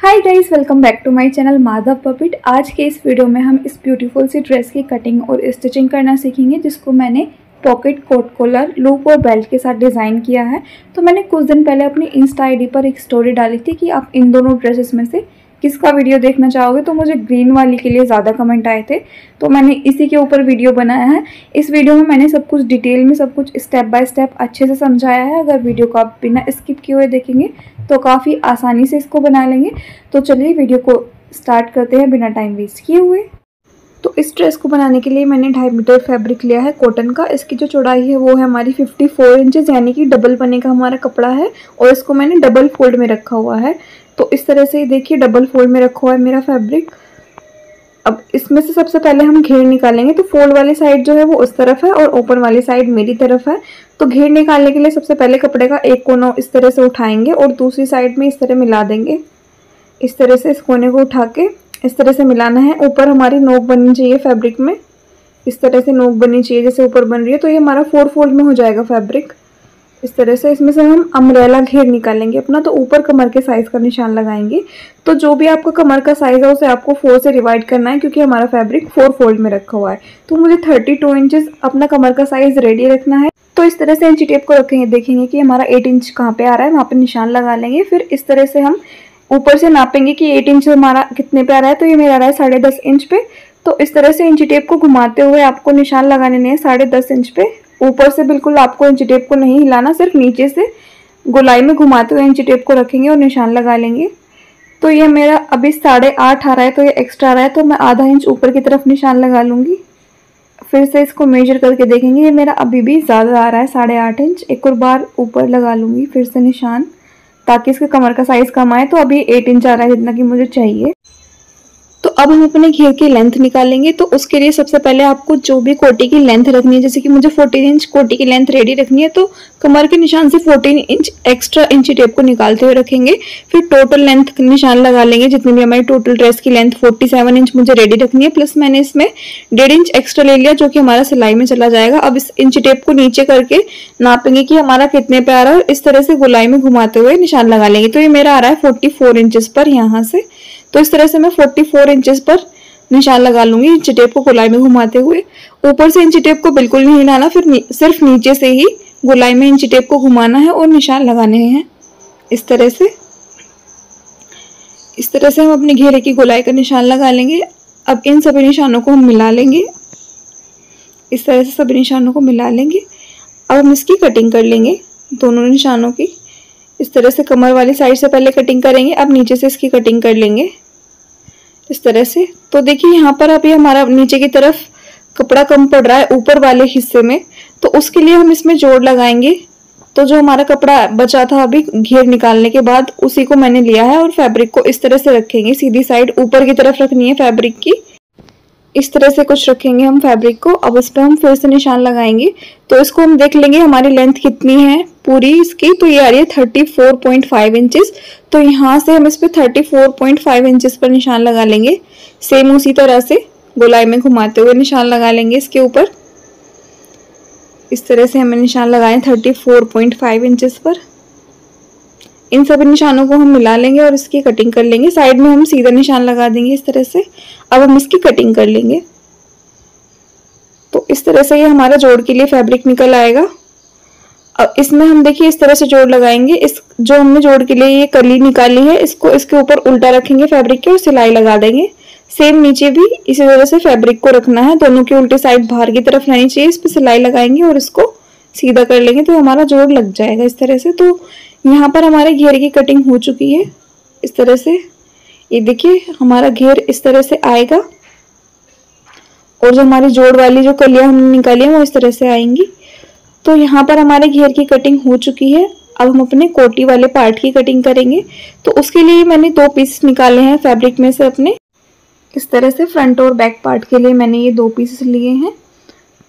Hi guys, welcome back to my channel Madhav puppet. आज के इस वीडियो में हम इस ब्यूटीफुल सी ड्रेस की कटिंग और स्टिचिंग करना सीखेंगे, जिसको मैंने पॉकेट, कोट कॉलर, लूप और बेल्ट के साथ डिज़ाइन किया है। तो मैंने कुछ दिन पहले अपनी इंस्टा आईडी पर एक स्टोरी डाली थी कि आप इन दोनों ड्रेसेस में से किसका वीडियो देखना चाहोगे। तो मुझे ग्रीन वाली के लिए ज़्यादा कमेंट आए थे, तो मैंने इसी के ऊपर वीडियो बनाया है। इस वीडियो में मैंने सब कुछ डिटेल में, सब कुछ स्टेप बाय स्टेप अच्छे से समझाया है। अगर वीडियो को आप बिना स्किप किए हुए देखेंगे तो काफ़ी आसानी से इसको बना लेंगे। तो चलिए वीडियो को स्टार्ट करते हैं बिना टाइम वेस्ट किए हुए। तो इस ड्रेस को बनाने के लिए मैंने 2.5 मीटर फैब्रिक लिया है कॉटन का। इसकी जो चौड़ाई है वो है हमारी 54 इंचेस, यानी कि डबल पन्ने का हमारा कपड़ा है। और इसको मैंने डबल फोल्ड में रखा हुआ है। तो इस तरह से देखिए, डबल फोल्ड में रखा हुआ है मेरा फैब्रिक। अब इसमें से सबसे पहले हम घेर निकालेंगे। तो फोल्ड वाली साइड जो है वो उस तरफ है और ओपन वाली साइड मेरी तरफ है। तो घेर निकालने के लिए सबसे पहले कपड़े का एक कोना इस तरह से उठाएंगे और दूसरी साइड में इस तरह मिला देंगे। इस तरह से इस कोने को उठा के इस तरह से मिलाना है। ऊपर हमारी नोक बननी चाहिए फैब्रिक में, इस तरह से नोक बननी चाहिए जैसे ऊपर बन रही है। तो ये हमारा 4 फोल्ड में हो जाएगा फैब्रिक इस तरह से। इसमें से हम अम्ब्रेला घेर निकालेंगे अपना। तो ऊपर कमर के साइज़ का निशान लगाएंगे। तो जो भी आपका कमर का साइज़ है उसे आपको 4 से डिवाइड करना है, क्योंकि हमारा फैब्रिक 4 फोल्ड में रखा हुआ है। तो मुझे 32 इंचेस अपना कमर का साइज़ रेडी रखना है। तो इस तरह से इंची टेप को रखेंगे, देखेंगे कि हमारा 8 इंच कहाँ पे आ रहा है, वहाँ पे निशान लगा लेंगे। फिर इस तरह से हम ऊपर से नापेंगे कि 8 इंच हमारा कितने पे आ रहा है। तो ये मेरा आ रहा है 10.5 इंच पे। तो इस तरह से इंची टेप को घुमाते हुए आपको निशान लगाने हैं 10.5 इंच पे। ऊपर से बिल्कुल आपको इंची टेप को नहीं हिलाना, सिर्फ नीचे से गोलाई में घुमाते हुए इंची टेप को रखेंगे और निशान लगा लेंगे। तो ये मेरा अभी 8.5 आ रहा है, तो ये एक्स्ट्रा आ रहा है, तो मैं आधा इंच ऊपर की तरफ निशान लगा लूँगी। फिर से इसको मेजर करके देखेंगे, ये मेरा अभी भी ज़्यादा आ रहा है 8.5 इंच। एक और बार ऊपर लगा लूँगी फिर से निशान, ताकि इसके कमर का साइज़ कम आए। तो अभी 8 इंच आ रहा है जितना कि मुझे चाहिए। तो अब हम अपने घेर की लेंथ निकालेंगे। तो उसके लिए सबसे पहले आपको जो भी कोटी की लेंथ रखनी है, जैसे कि मुझे 14 इंच कोटी की लेंथ रेडी रखनी है, तो कमर के निशान से 14 इंच एक्स्ट्रा इंची टेप को निकालते हुए रखेंगे। फिर टोटल लेंथ निशान लगा लेंगे, जितनी भी हमारी टोटल ड्रेस की लेंथ 47 इंच मुझे रेडी रखनी है। प्लस मैंने इसमें 1.5 इंच एक्स्ट्रा ले लिया, जो कि हमारा सिलाई में चला जाएगा। अब इस इंची टेप को नीचे करके नापेंगे कि हमारा कितने पे आ रहा है, और इस तरह से गोलाई में घुमाते हुए निशान लगा लेंगे। तो ये मेरा आ रहा है 44 इंचेस पर यहाँ से। तो इस तरह से मैं 44 इंचेस पर निशान लगा लूंगी इंची टेप को गोलाई में घुमाते हुए। ऊपर से इंची टेप को बिल्कुल नहीं हिलाना, फिर सिर्फ नीचे से ही गोलाई में इंची टेप को घुमाना है और निशान लगाने हैं इस तरह से। इस तरह से हम अपने घेरे की गोलाई का निशान लगा लेंगे। अब इन सभी निशानों को हम मिला लेंगे, इस तरह से सभी निशानों को मिला लेंगे। अब हम इसकी कटिंग कर लेंगे दोनों निशानों की। इस तरह से कमर वाली साइड से पहले कटिंग करेंगे, अब नीचे से इसकी कटिंग कर लेंगे इस तरह से। तो देखिए यहाँ पर अभी हमारा नीचे की तरफ कपड़ा कम पड़ रहा है ऊपर वाले हिस्से में, तो उसके लिए हम इसमें जोड़ लगाएंगे। तो जो हमारा कपड़ा बचा था अभी घेर निकालने के बाद, उसी को मैंने लिया है और फैब्रिक को इस तरह से रखेंगे। सीधी साइड ऊपर की तरफ रखनी है फैब्रिक की, इस तरह से कुछ रखेंगे हम फैब्रिक को। अब इस पर हम फिर से निशान लगाएंगे। तो इसको हम देख लेंगे हमारी लेंथ कितनी है पूरी इसकी। तो ये आ रही है 34.5 इंचेस। तो यहाँ से हम इस पर 34.5 इंचेस पर निशान लगा लेंगे। सेम उसी तरह से गोलाई में घुमाते हुए निशान लगा लेंगे इसके ऊपर। इस तरह से हमें निशान लगाए 34.5 इंचेस पर। इन सभी निशानों को हम मिला लेंगे और इसकी कटिंग कर लेंगे। साइड में हम सीधा निशान लगा देंगे इस तरह से। अब हम इसकी कटिंग कर लेंगे। तो इस तरह से ये हमारा जोड़ के लिए फैब्रिक निकल आएगा। अब इसमें हम देखिए इस तरह से जोड़ लगाएंगे। इस जो हमने जोड़ के लिए ये कली निकाली है, इसको इसके ऊपर उल्टा रखेंगे फैब्रिक के और सिलाई लगा देंगे। सेम नीचे भी इसी तरह से फैब्रिक को रखना है, दोनों की उल्टी साइड बाहर की तरफ रहनी चाहिए। इस पर सिलाई लगाएंगे और इसको सीधा कर लेंगे, तो हमारा जोड़ लग जाएगा इस तरह से। तो यहाँ पर हमारे घेर की कटिंग हो चुकी है इस तरह से। ये देखिए हमारा घेर इस तरह से आएगा, और जो हमारी जोड़ वाली जो कलियां हमने निकाली है वो इस तरह से आएंगी। तो यहाँ पर हमारे घेर की कटिंग हो चुकी है। अब हम अपने कोटी वाले पार्ट की कटिंग करेंगे। तो उसके लिए मैंने 2 पीस निकाले हैं फैब्रिक में से अपने। इस तरह से फ्रंट और बैक पार्ट के लिए मैंने ये 2 पीसेस लिए हैं।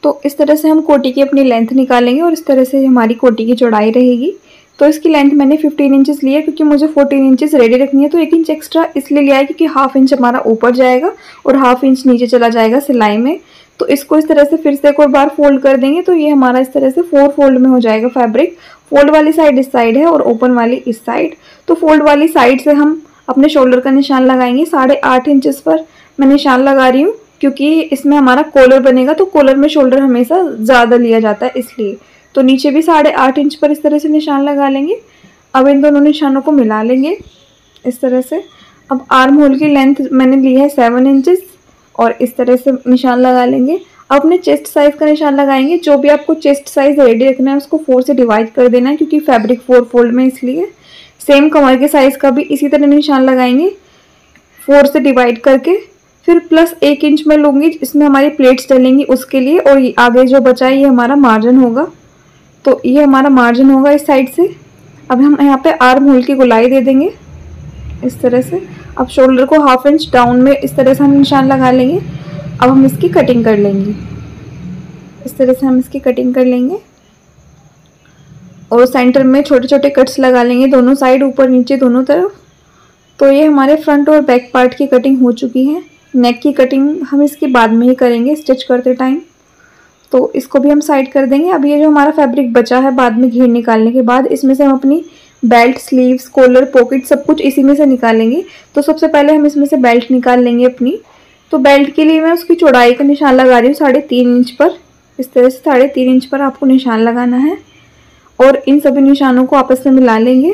तो इस तरह से हम कोटी की अपनी लेंथ निकालेंगे और इस तरह से हमारी कोटी की चौड़ाई रहेगी। तो इसकी लेंथ मैंने 15 इंचेस ली है, क्योंकि मुझे 14 इंचेस रेडी रखनी है। तो 1 इंच एक्स्ट्रा इसलिए लिया है क्योंकि 1/2 इंच हमारा ऊपर जाएगा और 1/2 इंच नीचे चला जाएगा सिलाई में। तो इसको इस तरह से फिर से एक और बार फोल्ड कर देंगे। तो ये हमारा इस तरह से 4 फोल्ड में हो जाएगा फैब्रिक। फोल्ड वाली साइड इस साइड है और ओपन वाली इस साइड। तो फोल्ड वाली साइड से हम अपने शोल्डर का निशान लगाएंगे। 8.5 इंचेस पर मैं निशान लगा रही हूँ, क्योंकि इसमें हमारा कॉलर बनेगा, तो कॉलर में शोल्डर हमेशा ज़्यादा लिया जाता है इसलिए। तो नीचे भी 8.5 इंच पर इस तरह से निशान लगा लेंगे। अब इन दोनों निशानों को मिला लेंगे इस तरह से। अब आर्म होल की लेंथ मैंने ली है 7 इंचेस और इस तरह से निशान लगा लेंगे। अब अपने चेस्ट साइज़ का निशान लगाएंगे। जो भी आपको चेस्ट साइज़ रेडी रखना है उसको 4 से डिवाइड कर देना है, क्योंकि फैब्रिक 4 फोल्ड में, इसलिए सेम कमर के साइज़ का भी इसी तरह निशान लगाएंगे 4 से डिवाइड करके। फिर प्लस 1 इंच में लूँगी, इसमें हमारी प्लेट्स डलेंगी उसके लिए, और ये आगे जो बचा है ये हमारा मार्जिन होगा। तो ये हमारा मार्जिन होगा इस साइड से। अब हम यहाँ पे आर्म होल की गोलाई दे देंगे इस तरह से। अब शोल्डर को 1/2 इंच डाउन में इस तरह से हम निशान लगा लेंगे। अब हम इसकी कटिंग कर लेंगे इस तरह से। हम इसकी कटिंग कर लेंगे और सेंटर में छोटे छोटे कट्स लगा लेंगे दोनों साइड, ऊपर नीचे दोनों तरफ। तो ये हमारे फ्रंट और बैक पार्ट की कटिंग हो चुकी है। नेक की कटिंग हम इसकी बाद में ही करेंगे स्टिच करते टाइम, तो इसको भी हम साइड कर देंगे। अब ये जो हमारा फैब्रिक बचा है बाद में घेर निकालने के बाद, इसमें से हम अपनी बेल्ट, स्लीव्स, कॉलर, पॉकेट सब कुछ इसी में से निकालेंगे। तो सबसे पहले हम इसमें से बेल्ट निकाल लेंगे अपनी। तो बेल्ट के लिए मैं उसकी चौड़ाई का निशान लगा रही हूँ 3.5 इंच पर। इस तरह से 3.5 इंच पर आपको निशान लगाना है और इन सभी निशानों को आपस में मिला लेंगे।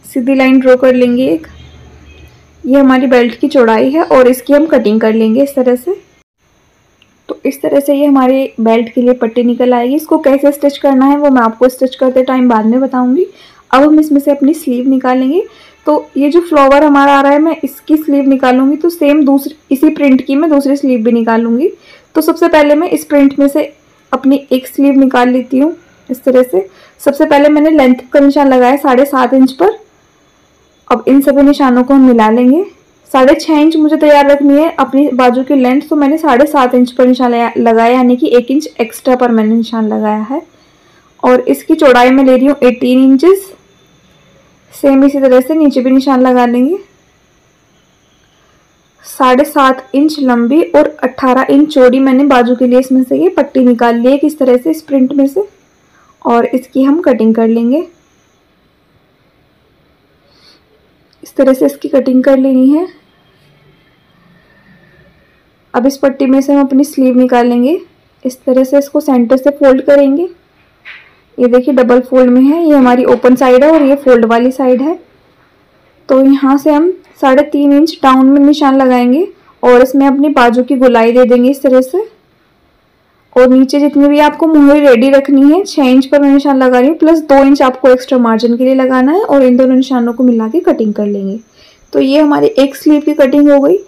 सीधी लाइन ड्रॉ कर लेंगे एक। ये हमारी बेल्ट की चौड़ाई है और इसकी हम कटिंग कर लेंगे इस तरह से। तो इस तरह से ये हमारे बेल्ट के लिए पट्टी निकल आएगी। इसको कैसे स्टिच करना है वो मैं आपको स्टिच करते टाइम बाद में बताऊंगी। अब हम इसमें से अपनी स्लीव निकालेंगे। तो ये जो फ्लावर हमारा आ रहा है, मैं इसकी स्लीव निकालूंगी, तो सेम दूसरी इसी प्रिंट की मैं दूसरी स्लीव भी निकालूंगी। तो सबसे पहले मैं इस प्रिंट में से अपनी एक स्लीव निकाल लेती हूँ इस तरह से। सबसे पहले मैंने लेंथ का निशान लगाया 7.5 इंच पर। अब इन सभी निशानों को हम मिला लेंगे। 6.5 इंच मुझे तैयार रखनी है अपनी बाजू की लेंथ, तो मैंने 7.5 इंच पर निशान लगाया, यानी कि 1 इंच एक्स्ट्रा पर मैंने निशान लगाया है। और इसकी चौड़ाई मैं ले रही हूँ 18 इंचेस। सेम इसी तरह से नीचे भी निशान लगा लेंगे। 7.5 इंच लंबी और 18 इंच चौड़ी मैंने बाजू के लिए इसमें से ये पट्टी निकाल ली है इस तरह से, इस प्रिंट में से। और इसकी हम कटिंग कर लेंगे इस तरह से। इसकी कटिंग कर लेनी है। अब इस पट्टी में से हम अपनी स्लीव निकालेंगे इस तरह से। इसको सेंटर से फोल्ड करेंगे। ये देखिए डबल फोल्ड में है, ये हमारी ओपन साइड है और ये फोल्ड वाली साइड है। तो यहाँ से हम 3.5 इंच डाउन में निशान लगाएंगे और इसमें अपनी बाजू की गोलाई दे देंगे इस तरह से। और नीचे जितनी भी आपको मोहरी रेडी रखनी है 6 इंच पर मैं निशान लगा रही हूँ, प्लस 2 इंच आपको एक्स्ट्रा मार्जिन के लिए लगाना है। और इन दोनों निशानों को मिला के कटिंग कर लेंगे। तो ये हमारी एक स्लीव की कटिंग हो गई।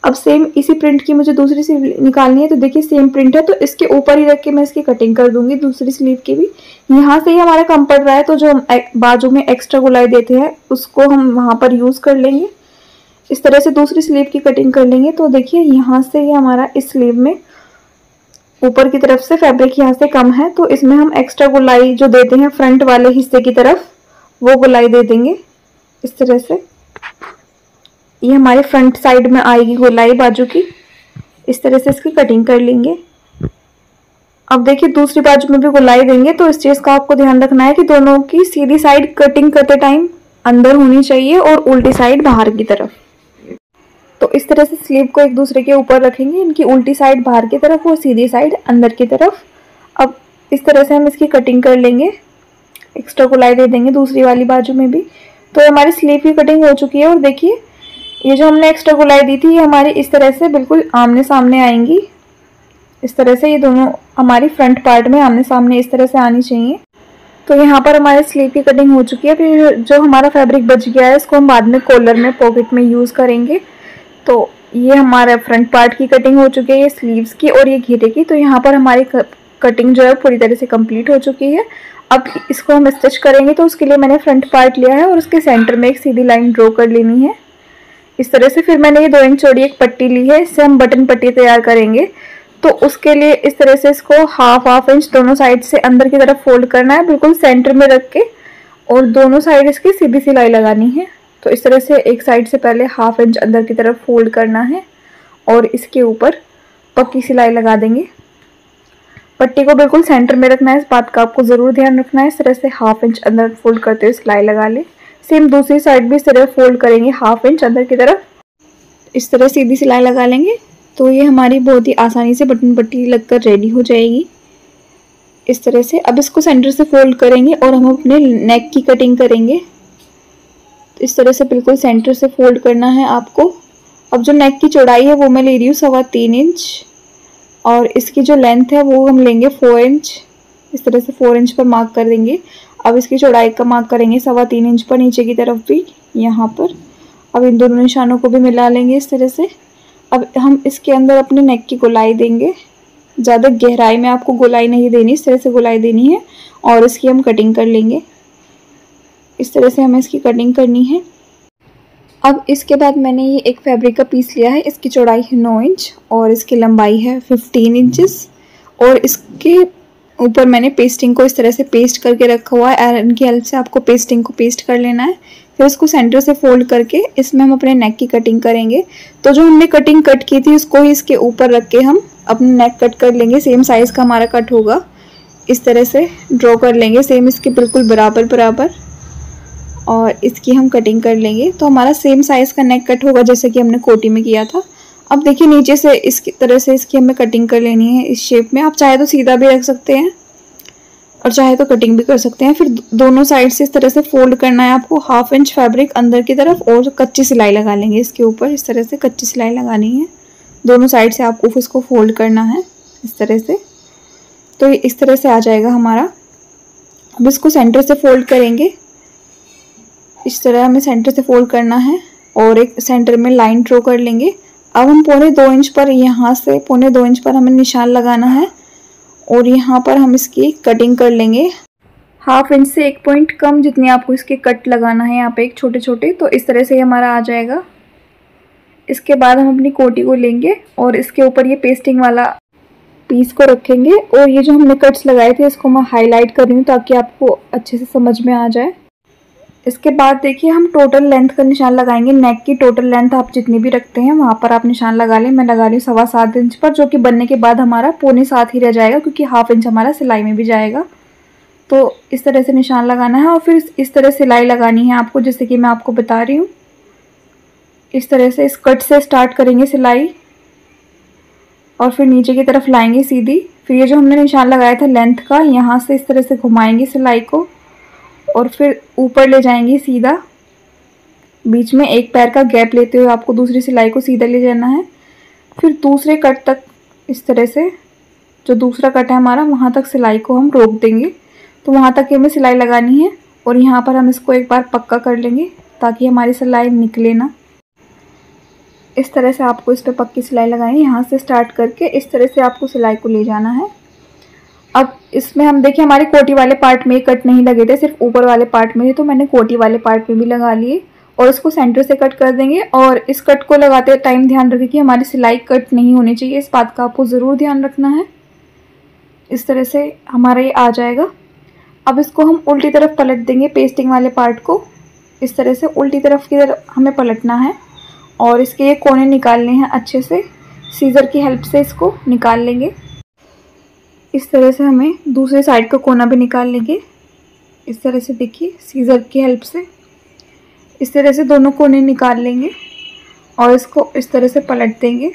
अब सेम इसी प्रिंट की मुझे दूसरी स्लीव निकालनी है। तो देखिए सेम प्रिंट है, तो इसके ऊपर ही रख के मैं इसकी कटिंग कर दूंगी दूसरी स्लीव की भी। यहाँ से ही हमारा कम पड़ रहा है, तो जो बाजू में एक्स्ट्रा गोलाई देते हैं उसको हम वहाँ पर यूज़ कर लेंगे। इस तरह से दूसरी स्लीव की कटिंग कर लेंगे। तो देखिए यहाँ से ही हमारा इस स्लीव में ऊपर की तरफ से फैब्रिक यहाँ से कम है, तो इसमें हम एक्स्ट्रा गोलाई जो देते हैं फ्रंट वाले हिस्से की तरफ, वो गोलाई दे देंगे इस तरह से। ये हमारे फ्रंट साइड में आएगी गोलाई बाजू की। इस तरह से इसकी कटिंग कर लेंगे। अब देखिए दूसरी बाजू में भी गोलाई देंगे। तो इस चीज़ का आपको ध्यान रखना है कि दोनों की सीधी साइड कटिंग करते टाइम अंदर होनी चाहिए और उल्टी साइड बाहर की तरफ। तो इस तरह से स्लीव को एक दूसरे के ऊपर रखेंगे, इनकी उल्टी साइड बाहर की तरफ और सीधी साइड अंदर की तरफ। अब इस तरह से हम इसकी कटिंग कर लेंगे। एक्स्ट्रा गोलाई दे देंगे दूसरी वाली बाजू में भी। तो हमारी स्लीव की कटिंग हो चुकी है। और देखिए ये जो हमने एक्स्ट्रा गोलाई दी थी ये हमारी इस तरह से बिल्कुल आमने सामने आएंगी इस तरह से। ये दोनों हमारी फ्रंट पार्ट में आमने सामने इस तरह से आनी चाहिए। तो यहाँ पर हमारे स्लीव की कटिंग हो चुकी है। फिर जो हमारा फैब्रिक बच गया है इसको हम बाद में कॉलर में, पॉकेट में यूज़ करेंगे। तो ये हमारा फ्रंट पार्ट की कटिंग हो चुकी है, ये स्लीव्स की और ये घेरे की। तो यहाँ पर हमारी कटिंग जो है पूरी तरह से कंप्लीट हो चुकी है। अब इसको हम स्टिच करेंगे। तो उसके लिए मैंने फ्रंट पार्ट लिया है और उसके सेंटर में एक सीधी लाइन ड्रॉ कर लेनी है इस तरह से। फिर मैंने ये 2 इंच चौड़ी एक पट्टी ली है, इससे हम बटन पट्टी तैयार करेंगे। तो उसके लिए इस तरह से इसको हाफ इंच दोनों साइड से अंदर की तरफ फोल्ड करना है, बिल्कुल सेंटर में रख के, और दोनों साइड इसकी सीधी सिलाई लगानी है। तो इस तरह से एक साइड से पहले हाफ इंच अंदर की तरफ फोल्ड करना है और इसके ऊपर पक्की सिलाई लगा देंगे। पट्टी को बिल्कुल सेंटर में रखना है, इस बात का आपको ज़रूर ध्यान रखना है। इस तरह से हाफ इंच अंदर फोल्ड करते हुए सिलाई लगा ले। सेम दूसरी साइड भी इस तरह फोल्ड करेंगे 1/2 इंच अंदर की तरफ। इस तरह सीधी सिलाई लगा लेंगे तो ये हमारी बहुत ही आसानी से बटन पट्टी लगकर रेडी हो जाएगी इस तरह से। अब इसको सेंटर से फोल्ड करेंगे और हम अपने नेक की कटिंग करेंगे। इस तरह से बिल्कुल सेंटर से फोल्ड करना है आपको। अब जो नेक की चौड़ाई है वो मैं ले रही हूँ 3.25 इंच और इसकी जो लेंथ है वो हम लेंगे 4 इंच। इस तरह से 4 इंच पर मार्क कर देंगे। अब इसकी चौड़ाई का मार्क करेंगे 3.25 इंच पर नीचे की तरफ भी यहाँ पर। अब इन दोनों निशानों को भी मिला लेंगे इस तरह से। अब हम इसके अंदर अपने नेक की गोलाई देंगे। ज़्यादा गहराई में आपको गोलाई नहीं देनी, इस तरह से गोलाई देनी है और इसकी हम कटिंग कर लेंगे। इस तरह से हमें इसकी कटिंग करनी है। अब इसके बाद मैंने ये एक फैब्रिक का पीस लिया है। इसकी चौड़ाई है 9 इंच और इसकी लंबाई है 15 इंचेस और इसके ऊपर मैंने पेस्टिंग को इस तरह से पेस्ट करके रखा हुआ है। आयरन की हेल्प से आपको पेस्टिंग को पेस्ट कर लेना है। फिर उसको सेंटर से फोल्ड करके इसमें हम अपने नेक की कटिंग करेंगे। तो जो हमने कटिंग कट की थी उसको ही इसके ऊपर रख के हम अपना नेक कट कर लेंगे। सेम साइज़ का हमारा कट होगा, इस तरह से ड्रॉ कर लेंगे सेम इसके बिल्कुल बराबर बराबर और इसकी हम कटिंग कर लेंगे। तो हमारा सेम साइज़ का नेक कट होगा जैसे कि हमने कोटी में किया था। अब देखिए नीचे से इसकी तरह से इसकी हमें कटिंग कर लेनी है इस शेप में। आप चाहे तो सीधा भी रख सकते हैं और चाहे तो कटिंग भी कर सकते हैं। फिर दोनों साइड से इस तरह से फोल्ड करना है आपको 1/2 इंच फैब्रिक अंदर की तरफ और कच्ची सिलाई लगा लेंगे इसके ऊपर। इस तरह से कच्ची सिलाई लगानी है, दोनों साइड से आपको इसको फोल्ड करना है इस तरह से। तो ये इस तरह से आ जाएगा हमारा। अब इसको सेंटर से फोल्ड करेंगे, इस तरह हमें सेंटर से फोल्ड करना है और एक सेंटर में लाइन ड्रॉ कर लेंगे। अब हम 2.25 इंच पर, यहाँ से 2.25 इंच पर हमें निशान लगाना है और यहाँ पर हम इसकी कटिंग कर लेंगे 1/2 इंच से 1 पॉइंट कम जितनी आपको इसके कट लगाना है यहाँ पे एक छोटे छोटे। तो इस तरह से ये हमारा आ जाएगा। इसके बाद हम अपनी कोटी को लेंगे और इसके ऊपर ये पेस्टिंग वाला पीस को रखेंगे और ये जो हमने कट्स लगाए थे इसको मैं हाईलाइट कर रही हूँ ताकि आपको अच्छे से समझ में आ जाए। इसके बाद देखिए हम टोटल लेंथ का निशान लगाएंगे। नेक की टोटल लेंथ आप जितनी भी रखते हैं वहाँ पर आप निशान लगा लें। मैं लगा रही हूँ 7.25 इंच पर, जो कि बनने के बाद हमारा 7.25 ही रह जाएगा क्योंकि 1/2 इंच हमारा सिलाई में भी जाएगा। तो इस तरह से निशान लगाना है और फिर इस तरह सिलाई लगानी है आपको, जैसे कि मैं आपको बता रही हूँ। इस तरह से इस कट से स्टार्ट करेंगे सिलाई और फिर नीचे की तरफ लाएंगे सीधी। फिर ये जो हमने निशान लगाया था लेंथ का, यहाँ से इस तरह से घुमाएंगे सिलाई को और फिर ऊपर ले जाएंगे सीधा। बीच में एक पैर का गैप लेते हुए आपको दूसरी सिलाई को सीधा ले जाना है। फिर दूसरे कट तक इस तरह से, जो दूसरा कट है हमारा, वहाँ तक सिलाई को हम रोक देंगे। तो वहाँ तक हमें सिलाई लगानी है और यहाँ पर हम इसको एक बार पक्का कर लेंगे ताकि हमारी सिलाई निकले ना। इस तरह से आपको इस पर पक्की सिलाई लगानी है। यहाँ से स्टार्ट करके इस तरह से आपको सिलाई को ले जाना है। अब इसमें हम देखिए हमारे कोटी वाले पार्ट में कट नहीं लगे थे, सिर्फ ऊपर वाले पार्ट में थे, तो मैंने कोटी वाले पार्ट में भी लगा लिए और इसको सेंटर से कट कर देंगे। और इस कट को लगाते टाइम ध्यान रखें कि हमारी सिलाई कट नहीं होनी चाहिए, इस बात का आपको ज़रूर ध्यान रखना है। इस तरह से हमारा ये आ जाएगा। अब इसको हम उल्टी तरफ पलट देंगे। पेस्टिंग वाले पार्ट को इस तरह से उल्टी तरफ की तरफ हमें पलटना है और इसके ये कोने निकालने हैं अच्छे से। सीज़र की हेल्प से इसको निकाल लेंगे। इस तरह से हमें दूसरी साइड का कोना भी निकाल लेंगे। इस तरह से देखिए सीज़र की हेल्प से इस तरह से दोनों कोने निकाल लेंगे और इसको इस तरह से पलट देंगे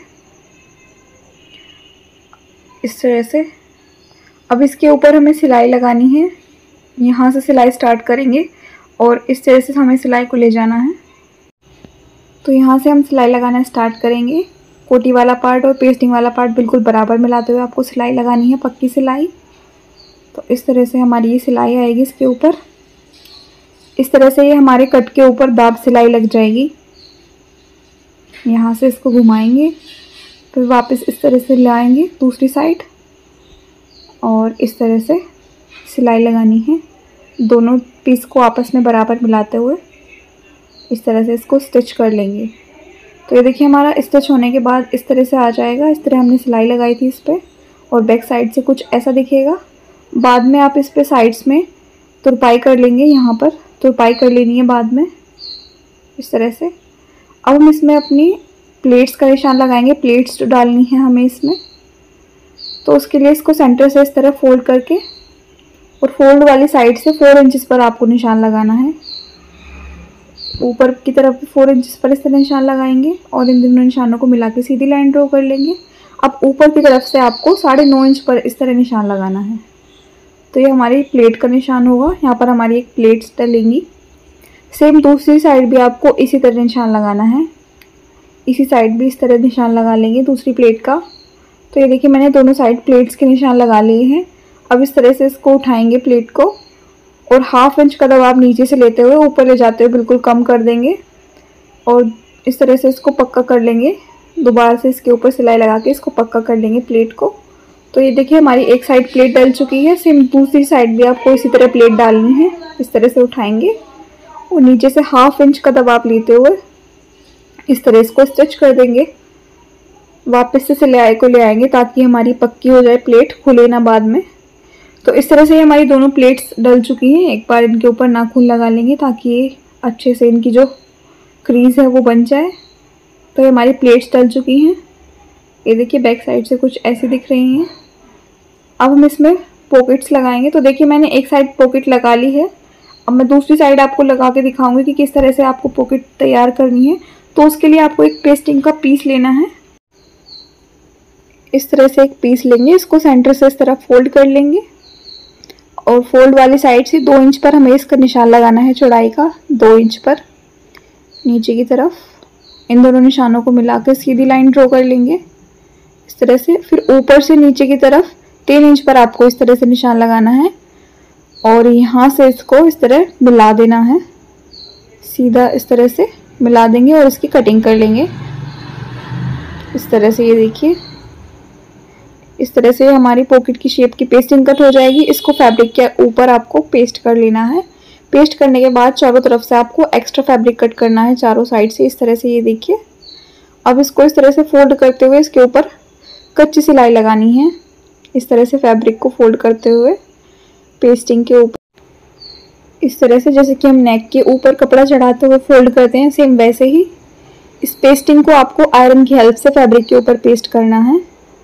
इस तरह से। अब इसके ऊपर हमें सिलाई लगानी है। यहाँ से सिलाई स्टार्ट करेंगे और इस तरह से हमें सिलाई को ले जाना है। तो यहाँ से हम सिलाई लगाना स्टार्ट करेंगे। कोटी वाला पार्ट और पेस्टिंग वाला पार्ट बिल्कुल बराबर मिलाते हुए आपको सिलाई लगानी है, पक्की सिलाई। तो इस तरह से हमारी ये सिलाई आएगी इसके ऊपर। इस तरह से ये हमारे कट के ऊपर दाब सिलाई लग जाएगी। यहाँ से इसको घुमाएंगे, फिर वापस इस तरह से लाएंगे दूसरी साइड और इस तरह से सिलाई लगानी है। दोनों पीस को आपस में बराबर मिलाते हुए इस तरह से इसको स्टिच कर लेंगे। तो ये देखिए हमारा स्टिच होने के बाद इस तरह से आ जाएगा। इस तरह हमने सिलाई लगाई थी इस पर और बैक साइड से कुछ ऐसा दिखेगा। बाद में आप इस पे साइड्स में तुरपाई कर लेंगे। यहाँ पर तुरपाई कर लेनी है बाद में इस तरह से। अब हम इसमें अपनी प्लेट्स का निशान लगाएंगे। प्लेट्स जो डालनी है हमें इसमें, तो उसके लिए इसको सेंटर से इस तरह फोल्ड करके और फोल्ड वाली साइड से 4 इंचेस पर आपको निशान लगाना है। ऊपर की तरफ 4 इंच पर इस तरह निशान लगाएंगे और इन दोनों निशानों को मिला के सीधी लाइन ड्रॉ कर लेंगे। अब ऊपर की तरफ से आपको 9.5 इंच पर इस तरह निशान लगाना है। तो ये हमारी प्लेट का निशान होगा। यहाँ पर हमारी एक प्लेट डलेंगी। सेम दूसरी साइड भी आपको इसी तरह निशान लगाना है। इसी साइड भी इस तरह निशान लगा लेंगे दूसरी प्लेट का। तो ये देखिए मैंने दोनों साइड प्लेट्स के निशान लगा लिए हैं। अब इस तरह से इसको उठाएंगे प्लेट को और 1/2 इंच का दबाव नीचे से लेते हुए ऊपर ले जाते हुए बिल्कुल कम कर देंगे और इस तरह से इसको पक्का कर लेंगे। दोबारा से इसके ऊपर सिलाई लगा के इसको पक्का कर लेंगे प्लेट को। तो ये देखिए हमारी एक साइड प्लेट डल चुकी है। सेम दूसरी साइड भी आपको इसी तरह प्लेट डालनी है। इस तरह से उठाएंगे और नीचे से 1/2 इंच का दबाव लेते हुए इस तरह इसको स्टिच कर देंगे। वापस से सिलाई को ले आएंगे ताकि हमारी पक्की हो जाए प्लेट, खुले ना बाद में। तो इस तरह से हमारी दोनों प्लेट्स डल चुकी हैं। एक बार इनके ऊपर नाखून लगा लेंगे ताकि ये अच्छे से इनकी जो क्रीज है वो बन जाए। तो हमारी प्लेट्स डल चुकी हैं। ये देखिए बैक साइड से कुछ ऐसी दिख रही हैं। अब हम इसमें पॉकेट्स लगाएंगे। तो देखिए मैंने एक साइड पॉकेट लगा ली है। अब मैं दूसरी साइड आपको लगा के दिखाऊंगी कि किस तरह से आपको पॉकेट तैयार करनी है। तो उसके लिए आपको एक पेस्टिंग का पीस लेना है। इस तरह से एक पीस लेंगे, इसको सेंटर से इस तरह फोल्ड कर लेंगे और फोल्ड वाली साइड से 2 इंच पर हमें इसका निशान लगाना है चौड़ाई का। 2 इंच पर नीचे की तरफ इन दोनों निशानों को मिलाकर सीधी लाइन ड्रॉ कर लेंगे इस तरह से। फिर ऊपर से नीचे की तरफ 3 इंच पर आपको इस तरह से निशान लगाना है और यहाँ से इसको इस तरह मिला देना है। सीधा इस तरह से मिला देंगे और इसकी कटिंग कर लेंगे इस तरह से। ये देखिए इस तरह से हमारी पॉकेट की शेप की पेस्टिंग कट हो जाएगी। इसको फैब्रिक के ऊपर आपको पेस्ट कर लेना है। पेस्ट करने के बाद चारों तरफ से आपको एक्स्ट्रा फैब्रिक कट करना है चारों साइड से इस तरह से। ये देखिए अब इसको इस तरह से फोल्ड करते हुए इसके ऊपर कच्ची सिलाई लगानी है इस तरह से। फैब्रिक को फोल्ड करते हुए पेस्टिंग के ऊपर इस तरह से, जैसे कि हम नेक के ऊपर कपड़ा चढ़ाते हुए फोल्ड करते हैं, सेम वैसे ही इस पेस्टिंग को आपको आयरन की हेल्प से फैब्रिक के ऊपर पेस्ट करना है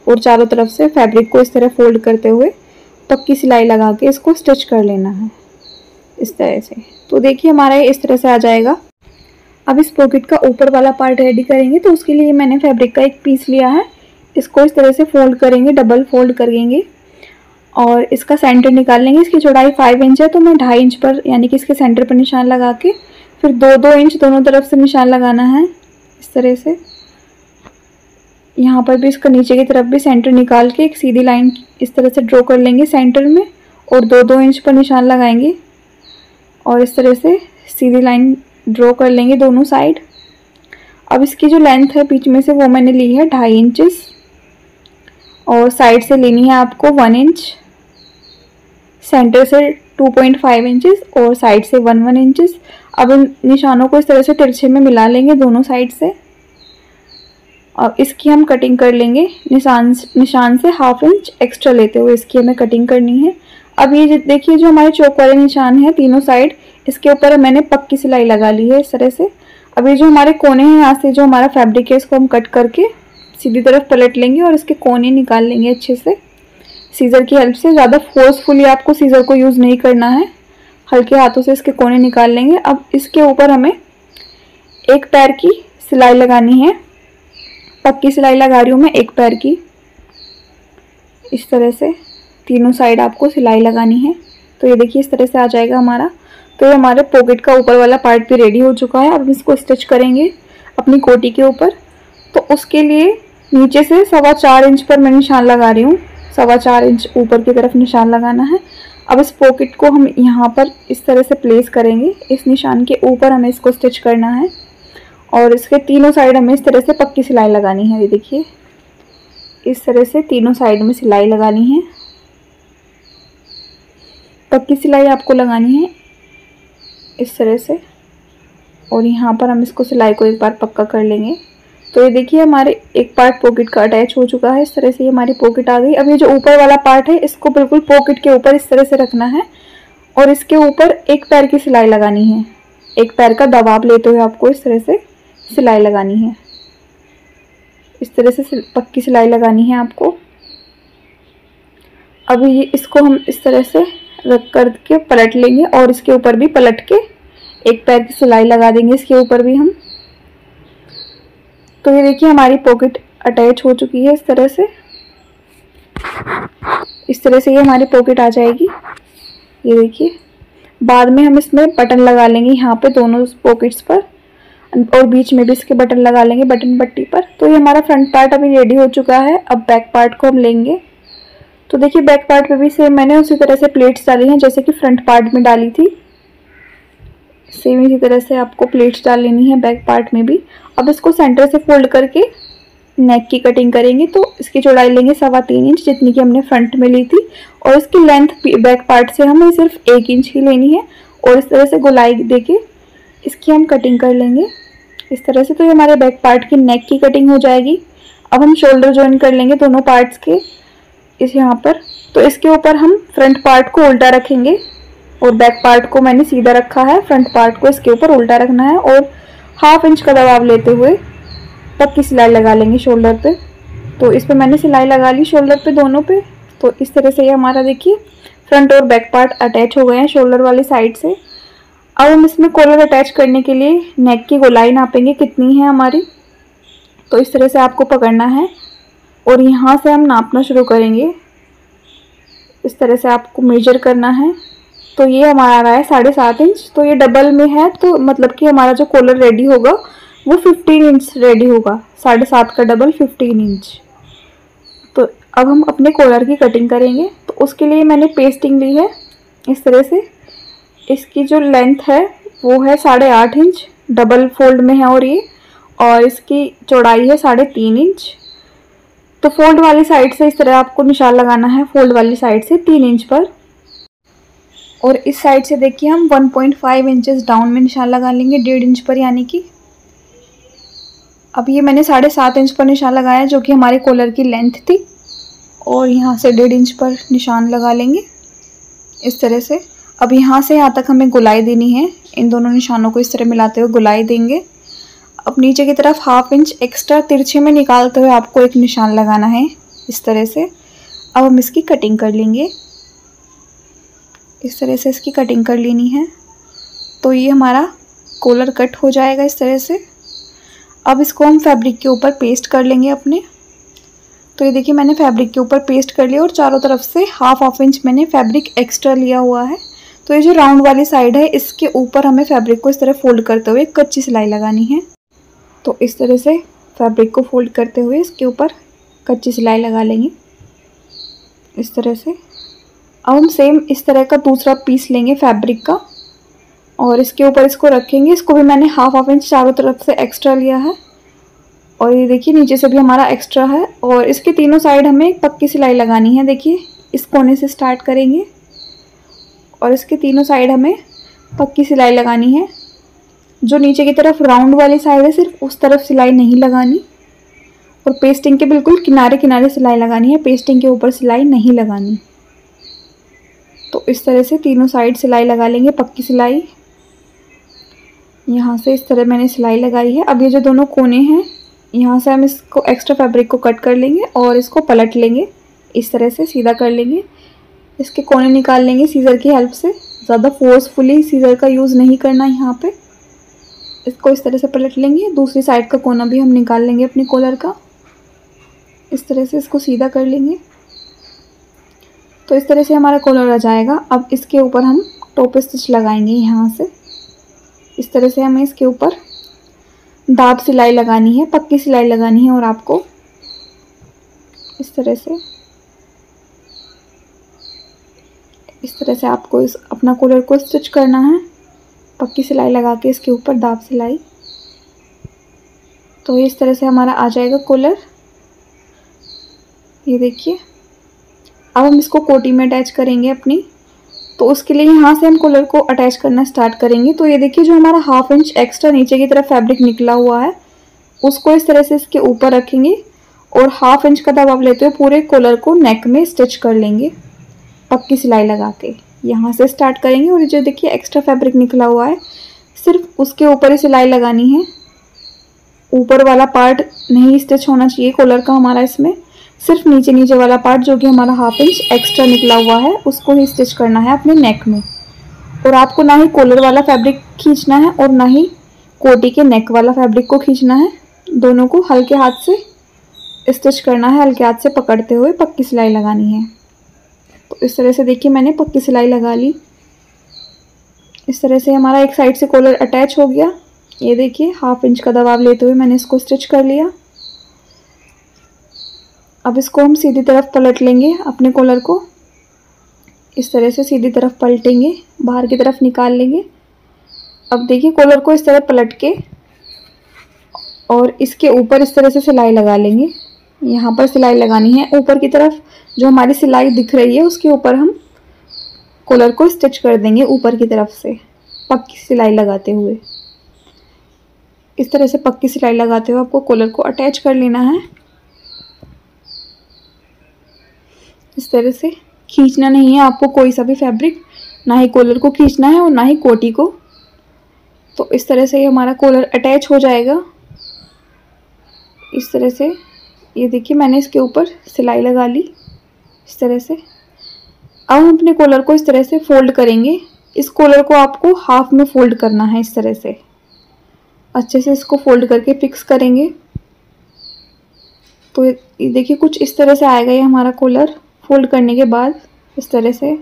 और चारों तरफ से फैब्रिक को इस तरह फोल्ड करते हुए पक्की सिलाई लगा के इसको स्टिच कर लेना है इस तरह से। तो देखिए हमारा ये इस तरह से आ जाएगा। अब इस पॉकेट का ऊपर वाला पार्ट रेडी करेंगे। तो उसके लिए मैंने फैब्रिक का एक पीस लिया है। इसको इस तरह से फोल्ड करेंगे, डबल फोल्ड करेंगे और इसका सेंटर निकाल लेंगे। इसकी चौड़ाई 5 इंच है तो मैं 2.5 इंच पर यानी कि इसके सेंटर पर निशान लगा के फिर 2-2 इंच दोनों तरफ से निशान लगाना है इस तरह से। यहाँ पर भी इसका नीचे की तरफ भी सेंटर निकाल के एक सीधी लाइन इस तरह से ड्रॉ कर लेंगे सेंटर में और 2-2 इंच पर निशान लगाएंगे और इस तरह से सीधी लाइन ड्रॉ कर लेंगे दोनों साइड। अब इसकी जो लेंथ है बीच में से वो मैंने ली है 2.5 इंचेस और साइड से लेनी है आपको 1 इंच, सेंटर से 2.5 इंचेस और साइड से 1 इंचेस। अब इन निशानों को इस तरह से तिरछे में मिला लेंगे दोनों साइड से और इसकी हम कटिंग कर लेंगे निशान से 1/2 इंच एक्स्ट्रा लेते हुए इसकी हमें कटिंग करनी है। अब ये देखिए जो हमारे चौक वाले निशान हैं तीनों साइड, इसके ऊपर मैंने पक्की सिलाई लगा ली है इस तरह से। अब ये जो हमारे कोने हैं यहाँ से जो हमारा फैब्रिक है इसको हम कट करके सीधी तरफ पलट लेंगे और इसके कोने निकाल लेंगे अच्छे से सीज़र की हेल्प से। ज़्यादा फोर्सफुली आपको सीज़र को यूज़ नहीं करना है, हल्के हाथों से इसके कोने निकाल लेंगे। अब इसके ऊपर हमें एक पैर की सिलाई लगानी है। पक्की सिलाई लगा रही हूँ मैं एक पैर की इस तरह से। तीनों साइड आपको सिलाई लगानी है। तो ये देखिए इस तरह से आ जाएगा हमारा। तो ये हमारे पॉकेट का ऊपर वाला पार्ट भी रेडी हो चुका है। अब इसको स्टिच करेंगे अपनी कोटी के ऊपर। तो उसके लिए नीचे से 4.25 इंच पर मैं निशान लगा रही हूँ। 4.25 इंच ऊपर की तरफ निशान लगाना है। अब इस पॉकेट को हम यहाँ पर इस तरह से प्लेस करेंगे। इस निशान के ऊपर हमें इसको स्टिच करना है और इसके तीनों साइड हमें इस तरह से पक्की सिलाई लगानी है। ये देखिए इस तरह से तीनों साइड में सिलाई लगानी है। पक्की सिलाई आपको लगानी है इस तरह से और यहाँ पर हम इसको सिलाई को एक बार पक्का कर लेंगे। तो ये देखिए हमारे एक पार्ट पॉकेट का अटैच हो चुका है। इस तरह से हमारी पॉकेट आ गई। अब ये जो ऊपर वाला पार्ट है इसको बिल्कुल पॉकेट के ऊपर इस तरह से रखना है और इसके ऊपर एक पैर की सिलाई लगानी है। एक पैर का दबाव लेते हुए आपको इस तरह से सिलाई लगानी है। इस तरह से पक्की सिलाई लगानी है आपको। अभी इसको हम इस तरह से रख कर के पलट लेंगे और इसके ऊपर भी पलट के एक पैर की सिलाई लगा देंगे इसके ऊपर भी हम। तो ये देखिए हमारी पॉकेट अटैच हो चुकी है इस तरह से। इस तरह से ये हमारी पॉकेट आ जाएगी। ये देखिए बाद में हम इसमें बटन लगा लेंगे यहाँ पे दोनों पॉकेट्स पर, और बीच में भी इसके बटन लगा लेंगे बटन पट्टी पर। तो ये हमारा फ्रंट पार्ट अभी रेडी हो चुका है। अब बैक पार्ट को हम लेंगे। तो देखिए बैक पार्ट पे भी सेम मैंने उसी तरह से प्लेट्स डाली हैं जैसे कि फ्रंट पार्ट में डाली थी। सेम इसी तरह से आपको प्लेट्स डाल लेनी है बैक पार्ट में भी। अब इसको सेंटर से फोल्ड करके नेक की कटिंग करेंगे। तो इसकी चौड़ाई लेंगे 3.25 इंच जितनी कि हमने फ्रंट में ली थी, और इसकी लेंथ बैक पार्ट से हमें सिर्फ 1 इंच ही लेनी है। और इस तरह से गोलाई देके इसकी हम कटिंग कर लेंगे इस तरह से। तो ये हमारे बैक पार्ट की नेक की कटिंग हो जाएगी। अब हम शोल्डर ज्वाइन कर लेंगे दोनों पार्ट्स के इस यहाँ पर। तो इसके ऊपर हम फ्रंट पार्ट को उल्टा रखेंगे और बैक पार्ट को मैंने सीधा रखा है, फ्रंट पार्ट को इसके ऊपर उल्टा रखना है, और 1/2 इंच का दबाव लेते हुए पक्की सिलाई लगा लेंगे शोल्डर पे। तो इस पे मैंने सिलाई लगा ली शोल्डर पे दोनों पे। तो इस तरह से ये हमारा देखिए फ्रंट और बैक पार्ट अटैच हो गए हैं शोल्डर वाली साइड से। अब हम इसमें कॉलर अटैच करने के लिए नेक की गोलाई नापेंगे कितनी है हमारी। तो इस तरह से आपको पकड़ना है और यहाँ से हम नापना शुरू करेंगे। इस तरह से आपको मेजर करना है। तो ये हमारा आ रहा है 7.5 इंच। तो ये डबल में है, तो मतलब कि हमारा जो कॉलर रेडी होगा वो 15 इंच रेडी होगा। 7.5 का डबल 15 इंच। तो अब हम अपने कॉलर की कटिंग करेंगे। तो उसके लिए मैंने पेस्टिंग ली है इस तरह से। इसकी जो लेंथ है वो है 8.5 इंच, डबल फोल्ड में है, और इसकी चौड़ाई है 3.5 इंच। तो फोल्ड वाली साइड से इस तरह आपको निशान लगाना है, फोल्ड वाली साइड से 3 इंच पर। और इस साइड से देखिए हम 1.5 इंचेस डाउन में निशान लगा लेंगे 1.5 इंच पर, यानी कि अब ये मैंने 7.5 इंच पर निशान लगाया जो कि हमारे कॉलर की लेंथ थी। और यहाँ से 1.5 इंच पर निशान लगा लेंगे इस तरह से। अब यहाँ से यहाँ तक हमें गोलाई देनी है। इन दोनों निशानों को इस तरह मिलाते हुए गोलाई देंगे। अब नीचे की तरफ 1/2 इंच एक्स्ट्रा तिरछे में निकालते हुए आपको एक निशान लगाना है इस तरह से। अब हम इसकी कटिंग कर लेंगे इस तरह से, इसकी कटिंग कर लेनी है। तो ये हमारा कॉलर कट हो जाएगा इस तरह से। अब इसको हम फैब्रिक के ऊपर पेस्ट कर लेंगे अपने। तो ये देखिए मैंने फैब्रिक के ऊपर पेस्ट कर लिया और चारों तरफ से 1/2 इंच मैंने फैब्रिक एक्स्ट्रा लिया हुआ है। तो ये जो राउंड वाली साइड है इसके ऊपर हमें फैब्रिक को इस तरह फोल्ड करते हुए कच्ची सिलाई लगानी है। तो इस तरह से फैब्रिक को फोल्ड करते हुए इसके ऊपर कच्ची सिलाई लगा लेंगे इस तरह से। अब हम सेम इस तरह का दूसरा पीस लेंगे फैब्रिक का और इसके ऊपर इसको रखेंगे। इसको भी मैंने 1/2 इंच चारों तरफ से एक्स्ट्रा लिया है, और ये देखिए नीचे से भी हमारा एक्स्ट्रा है। और इसके तीनों साइड हमें एक पक्की सिलाई लगानी है। देखिए इस कोने से स्टार्ट करेंगे और इसके तीनों साइड हमें पक्की सिलाई लगानी है। जो नीचे की तरफ राउंड वाली साइड है सिर्फ उस तरफ सिलाई नहीं लगानी, और पेस्टिंग के बिल्कुल किनारे किनारे सिलाई लगानी है, पेस्टिंग के ऊपर सिलाई नहीं लगानी। तो इस तरह से तीनों साइड सिलाई लगा लेंगे, पक्की सिलाई। यहाँ से इस तरह मैंने सिलाई लगाई है। अब ये जो दोनों कोने हैं यहाँ से हम इसको एक्स्ट्रा फैब्रिक को कट कर लेंगे और इसको पलट लेंगे इस तरह से, सीधा कर लेंगे। इसके कोने निकाल लेंगे सीज़र की हेल्प से। ज़्यादा फोर्सफुली सीज़र का यूज़ नहीं करना यहाँ पे। इसको इस तरह से पलट लेंगे। दूसरी साइड का कोना भी हम निकाल लेंगे अपने कॉलर का। इस तरह से इसको सीधा कर लेंगे। तो इस तरह से हमारा कॉलर आ जाएगा। अब इसके ऊपर हम टॉप स्टिच लगाएंगे यहाँ से। इस तरह से हमें इसके ऊपर दाब सिलाई लगानी है, पक्की सिलाई लगानी है। और आपको इस तरह से आपको अपना कॉलर को स्टिच करना है, पक्की सिलाई लगा के इसके ऊपर दाब सिलाई। तो इस तरह से हमारा आ जाएगा कॉलर। ये देखिए अब हम इसको कोटी में अटैच करेंगे अपनी। तो उसके लिए यहाँ से हम कॉलर को अटैच करना स्टार्ट करेंगे। तो ये देखिए जो हमारा 1/2 इंच एक्स्ट्रा नीचे की तरफ फैब्रिक निकला हुआ है उसको इस तरह से इसके ऊपर रखेंगे और 1/2 इंच का दबाव लेते हुए पूरे कॉलर को नेक में स्टिच कर लेंगे पक्की सिलाई लगा के। यहाँ से स्टार्ट करेंगे और जो देखिए एक्स्ट्रा फैब्रिक निकला हुआ है सिर्फ उसके ऊपर ही सिलाई लगानी है। ऊपर वाला पार्ट नहीं स्टिच होना चाहिए कॉलर का हमारा, इसमें सिर्फ नीचे वाला पार्ट जो कि हमारा 1/2 इंच एक्स्ट्रा निकला हुआ है उसको ही स्टिच करना है अपने नेक में। और आपको ना ही कॉलर वाला फैब्रिक खींचना है और ना ही कोटी के नेक वाला फैब्रिक को खींचना है। दोनों को हल्के हाथ से स्टिच करना है, हल्के हाथ से पकड़ते हुए पक्की सिलाई लगानी है। तो इस तरह से देखिए मैंने पक्की सिलाई लगा ली। इस तरह से हमारा एक साइड से कॉलर अटैच हो गया। ये देखिए 1/2 इंच का दबाव लेते हुए मैंने इसको स्टिच कर लिया। अब इसको हम सीधी तरफ पलट लेंगे अपने कॉलर को। इस तरह से सीधी तरफ पलटेंगे, बाहर की तरफ निकाल लेंगे। अब देखिए कॉलर को इस तरह पलट के और इसके ऊपर इस तरह से सिलाई लगा लेंगे। यहाँ पर सिलाई लगानी है ऊपर की तरफ, जो हमारी सिलाई दिख रही है उसके ऊपर हम कॉलर को स्टिच कर देंगे ऊपर की तरफ से पक्की सिलाई लगाते हुए। इस तरह से पक्की सिलाई लगाते हुए आपको कॉलर को अटैच कर लेना है। इस तरह से खींचना नहीं है आपको कोई सा भी फैब्रिक, ना ही कॉलर को खींचना है और ना ही कोटी को। तो इस तरह से हमारा कॉलर अटैच हो जाएगा। इस तरह से ये देखिए मैंने इसके ऊपर सिलाई लगा ली इस तरह से। अब हम अपने कॉलर को इस तरह से फोल्ड करेंगे। इस कॉलर को आपको हाफ में फोल्ड करना है। इस तरह से अच्छे से इसको फोल्ड करके फिक्स करेंगे। तो ये देखिए कुछ इस तरह से आएगा ये हमारा कॉलर फोल्ड करने के बाद। इस तरह से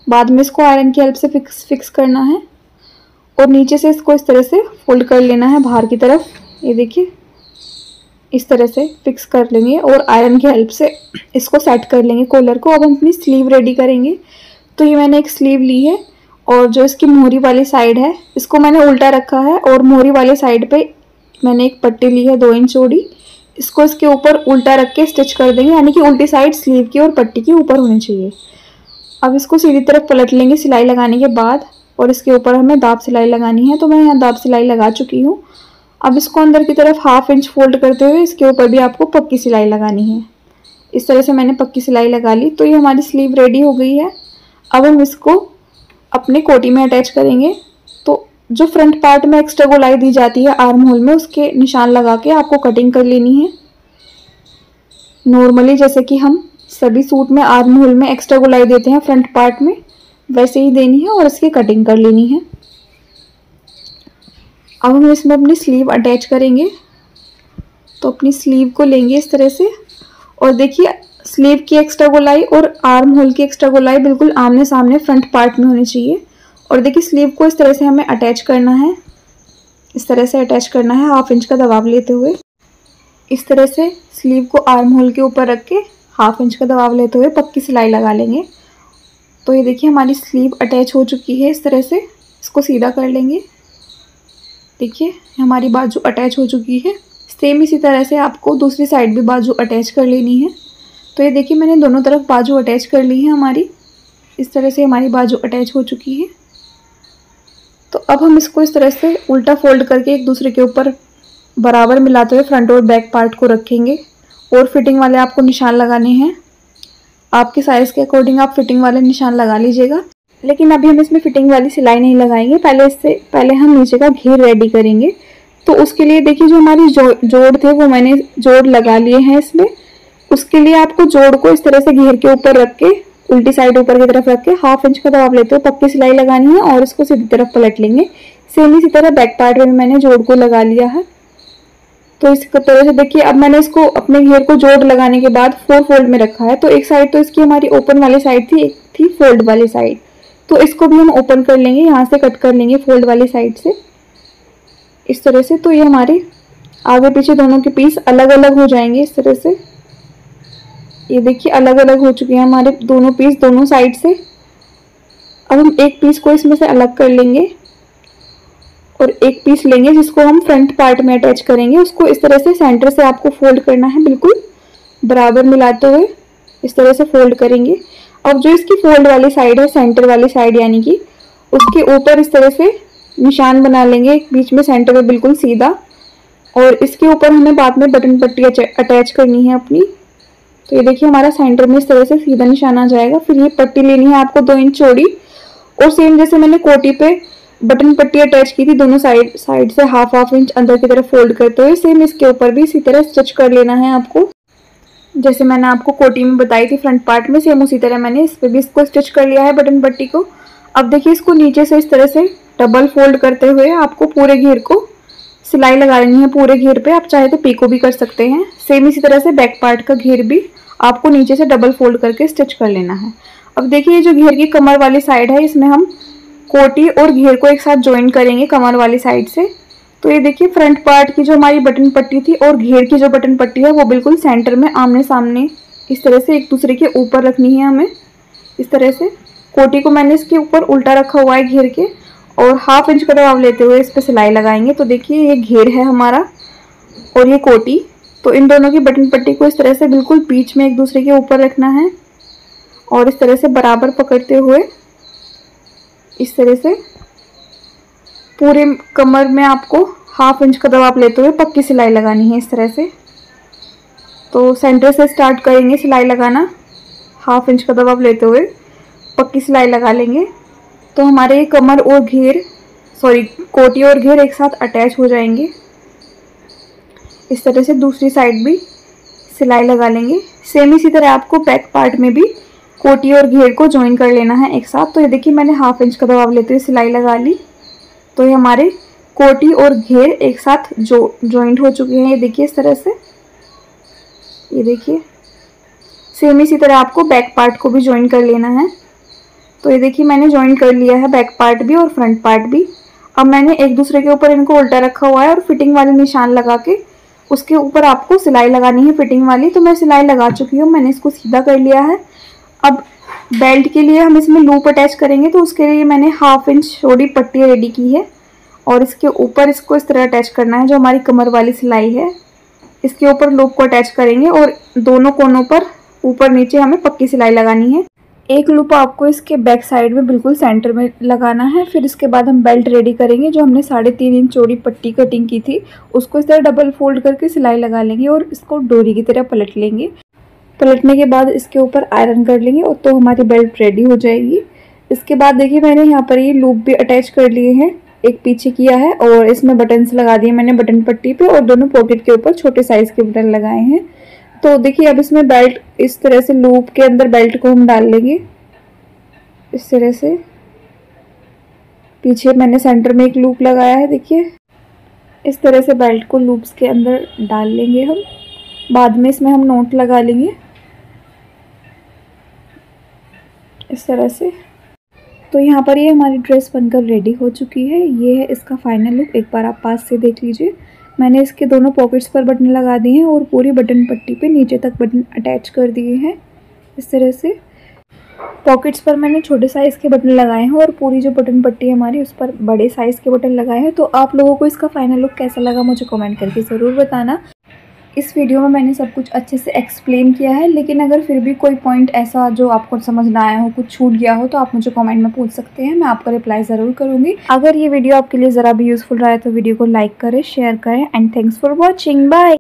बाद में इसको आयरन की हेल्प से फिक्स करना है और नीचे से इसको इस तरह से फोल्ड कर लेना है बाहर की तरफ। ये देखिए इस तरह से फिक्स कर लेंगे और आयरन की हेल्प से इसको सेट कर लेंगे कॉलर को। अब हम अपनी स्लीव रेडी करेंगे। तो ये मैंने एक स्लीव ली है और जो इसकी मोहरी वाली साइड है इसको मैंने उल्टा रखा है और मोहरी वाली साइड पे मैंने एक पट्टी ली है 2 इंच चौड़ी। इसको इसके ऊपर उल्टा रख के स्टिच कर देंगे, यानी कि उल्टी साइड स्लीव की और पट्टी की ऊपर होनी चाहिए। अब इसको सीधी तरफ पलट लेंगे सिलाई लगाने के बाद और इसके ऊपर हमें दाब सिलाई लगानी है। तो मैं यहाँ दाब सिलाई लगा चुकी हूँ। अब इसको अंदर की तरफ 1/2 इंच फोल्ड करते हुए इसके ऊपर भी आपको पक्की सिलाई लगानी है। इस तरह से मैंने पक्की सिलाई लगा ली। तो ये हमारी स्लीव रेडी हो गई है। अब हम इसको अपने कोटी में अटैच करेंगे। तो जो फ्रंट पार्ट में एक्स्ट्रा गोलाई दी जाती है आर्म होल में, उसके निशान लगा के आपको कटिंग कर लेनी है। नॉर्मली जैसे कि हम सभी सूट में आर्म होल में एक्स्ट्रा गोलाई देते हैं फ्रंट पार्ट में, वैसे ही देनी है और इसकी कटिंग कर लेनी है। अब हम इसमें अपनी स्लीव अटैच करेंगे। तो अपनी स्लीव को लेंगे इस तरह से और देखिए स्लीव की एक्स्ट्रा गोलाई और आर्म होल की एक्स्ट्रा गोलाई बिल्कुल आमने सामने फ्रंट पार्ट में होनी चाहिए। और देखिए स्लीव को इस तरह से हमें अटैच करना है। इस तरह से अटैच करना है 1/2 इंच का दबाव लेते हुए। इस तरह से स्लीव को आर्म होल के ऊपर रख के 1/2 इंच का दबाव लेते हुए पक्की सिलाई लगा लेंगे। तो ये देखिए हमारी स्लीव अटैच हो चुकी है। इस तरह से इसको सीधा कर लेंगे। देखिए हमारी बाजू अटैच हो चुकी है। सेम इसी तरह से आपको दूसरी साइड भी बाजू अटैच कर लेनी है। तो ये देखिए मैंने दोनों तरफ बाजू अटैच कर ली है हमारी। इस तरह से हमारी बाजू अटैच हो चुकी है। तो अब हम इसको इस तरह से उल्टा फोल्ड करके एक दूसरे के ऊपर बराबर मिलाते हुए फ्रंट और बैक पार्ट को रखेंगे और फिटिंग वाले आपको निशान लगाने हैं। आपके साइज़ के अकॉर्डिंग आप फिटिंग वाले निशान लगा लीजिएगा। लेकिन अभी हम इसमें फिटिंग वाली सिलाई नहीं लगाएंगे, पहले हम नीचे का घेर रेडी करेंगे। तो उसके लिए देखिए जो हमारी जोड़ थे वो मैंने जोड़ लगा लिए हैं इसमें। उसके लिए आपको जोड़ को इस तरह से घेर के ऊपर रख के उल्टी साइड ऊपर की तरफ रख के 1/2 इंच का दबाव लेते हुए पक्की सिलाई लगानी है और इसको सीधी तरफ पलट लेंगे। सेम इसी तरह बैक पार्ट में भी मैंने जोड़ को लगा लिया है। तो इस तरह से देखिए अब मैंने इसको अपने घेर को जोड़ लगाने के बाद 4 फोल्ड में रखा है। तो एक साइड तो इसकी हमारी ओपन वाली साइड थी, एक थी फोल्ड वाली साइड। तो इसको भी हम ओपन कर लेंगे, यहाँ से कट कर लेंगे फोल्ड वाली साइड से इस तरह से। तो ये हमारे आगे पीछे दोनों के पीस अलग अलग हो जाएंगे इस तरह से। ये देखिए अलग अलग हो चुके हैं हमारे दोनों पीस दोनों साइड से। अब हम एक पीस को इसमें से अलग कर लेंगे और एक पीस लेंगे जिसको हम फ्रंट पार्ट में अटैच करेंगे। उसको इस तरह से सेंटर से आपको फोल्ड करना है, बिल्कुल बराबर मिलाते हुए इस तरह से फोल्ड करेंगे। अब जो इसकी फोल्ड वाली साइड है, सेंटर वाली साइड, यानी कि उसके ऊपर इस तरह से निशान बना लेंगे बीच में सेंटर में बिल्कुल सीधा। और इसके ऊपर हमें बाद में बटन पट्टी अटैच करनी है अपनी। तो ये देखिए हमारा सेंटर में इस तरह से सीधा निशान आ जाएगा। फिर ये पट्टी लेनी है आपको 2 इंच चौड़ी और सेम जैसे मैंने कोटी पे बटन पट्टी अटैच की थी दोनों साइड से 1/2 इंच अंदर की तरफ फोल्ड करते हुए, सेम इसके ऊपर भी इसी तरह स्टिच कर लेना है आपको। जैसे मैंने आपको कोटी में बताई थी फ्रंट पार्ट में, सेम उसी तरह मैंने इस पे भी इसको स्टिच कर लिया है बटन पट्टी को। अब देखिए इसको नीचे से इस तरह से डबल फोल्ड करते हुए आपको पूरे घेर को सिलाई लगा लेनी है पूरे घेर पे। आप चाहे तो पीको भी कर सकते हैं। सेम इसी तरह से बैक पार्ट का घेर भी आपको नीचे से डबल फोल्ड करके स्टिच कर लेना है। अब देखिए ये जो घेर की कमर वाली साइड है, इसमें हम कोटी और घेर को एक साथ ज्वाइन करेंगे कमर वाली साइड से। तो ये देखिए फ्रंट पार्ट की जो हमारी बटन पट्टी थी और घेर की जो बटन पट्टी है वो बिल्कुल सेंटर में आमने सामने इस तरह से एक दूसरे के ऊपर रखनी है हमें। इस तरह से कोटी को मैंने इसके ऊपर उल्टा रखा हुआ है घेर के, और 1/2 इंच का दबाव लेते हुए इस पर सिलाई लगाएंगे। तो देखिए ये घेर है हमारा और ये कोटी, तो इन दोनों की बटन पट्टी को इस तरह से बिल्कुल बीच में एक दूसरे के ऊपर रखना है और इस तरह से बराबर पकड़ते हुए इस तरह से पूरे कमर में आपको 1/2 इंच का दबाव लेते हुए पक्की सिलाई लगानी है इस तरह से। तो सेंटर से स्टार्ट करेंगे सिलाई लगाना, 1/2 इंच का दबाव लेते हुए पक्की सिलाई लगा लेंगे। तो हमारे कमर और घेर कोटी और घेर एक साथ अटैच हो जाएंगे। इस तरह से दूसरी साइड भी सिलाई लगा लेंगे। सेम इसी तरह आपको बैक पार्ट में भी कोटी और घेर को ज्वाइन कर लेना है एक साथ। तो ये देखिए मैंने 1/2 इंच का दबाव लेते हुए सिलाई लगा ली। तो ये हमारे कोटी और घेर एक साथ ज्वाइंट हो चुके हैं। ये देखिए इस तरह से, ये देखिए सेम इसी तरह आपको बैक पार्ट को भी ज्वाइन कर लेना है। तो ये देखिए मैंने ज्वाइन कर लिया है बैक पार्ट भी और फ्रंट पार्ट भी। अब मैंने एक दूसरे के ऊपर इनको उल्टा रखा हुआ है और फिटिंग वाले निशान लगा के उसके ऊपर आपको सिलाई लगानी है फिटिंग वाली। तो मैं सिलाई लगा चुकी हूँ, मैंने इसको सीधा कर लिया है। अब बेल्ट के लिए हम इसमें लूप अटैच करेंगे, तो उसके लिए मैंने 1/2 इंच चौड़ी पट्टी रेडी की है और इसके ऊपर इसको इस तरह अटैच करना है। जो हमारी कमर वाली सिलाई है इसके ऊपर लूप को अटैच करेंगे और दोनों कोनों पर ऊपर नीचे हमें पक्की सिलाई लगानी है। एक लूप आपको इसके बैक साइड में बिल्कुल सेंटर में लगाना है। फिर इसके बाद हम बेल्ट रेडी करेंगे। जो हमने 3.5 इंच चौड़ी पट्टी कटिंग की थी उसको इस तरह डबल फोल्ड करके सिलाई लगा लेंगे और इसको डोरी की तरह पलट लेंगे। पलटने के बाद इसके ऊपर आयरन कर लेंगे और तो हमारी बेल्ट रेडी हो जाएगी। इसके बाद देखिए मैंने यहाँ पर ये लूप भी अटैच कर लिए हैं, एक पीछे किया है और इसमें बटन्स लगा दिए मैंने बटन पट्टी पे और दोनों पॉकेट के ऊपर छोटे साइज के बटन लगाए हैं। तो देखिए अब इसमें बेल्ट इस तरह से लूप के अंदर बेल्ट को हम डाल लेंगे इस तरह से। पीछे मैंने सेंटर में एक लूप लगाया है, देखिए इस तरह से बेल्ट को लूप्स के अंदर डाल लेंगे हम। बाद में इसमें हम नोट लगा लेंगे इस तरह से। तो यहाँ पर ये हमारी ड्रेस बनकर रेडी हो चुकी है। ये है इसका फाइनल लुक, एक बार आप पास से देख लीजिए। मैंने इसके दोनों पॉकेट्स पर बटन लगा दिए हैं और पूरी बटन पट्टी पे नीचे तक बटन अटैच कर दिए हैं इस तरह से। पॉकेट्स पर मैंने छोटे साइज़ के बटन लगाए हैं और पूरी जो बटन पट्टी है हमारी उस पर बड़े साइज़ के बटन लगाए हैं। तो आप लोगों को इसका फाइनल लुक कैसा लगा मुझे कमेंट करके ज़रूर बताना। इस वीडियो में मैंने सब कुछ अच्छे से एक्सप्लेन किया है, लेकिन अगर फिर भी कोई पॉइंट ऐसा जो आपको समझ ना आया हो, कुछ छूट गया हो, तो आप मुझे कमेंट में पूछ सकते हैं, मैं आपका रिप्लाई ज़रूर करूँगी। अगर ये वीडियो आपके लिए ज़रा भी यूज़फुल रहा है तो वीडियो को लाइक करें, शेयर करें and thanks for watching. Bye.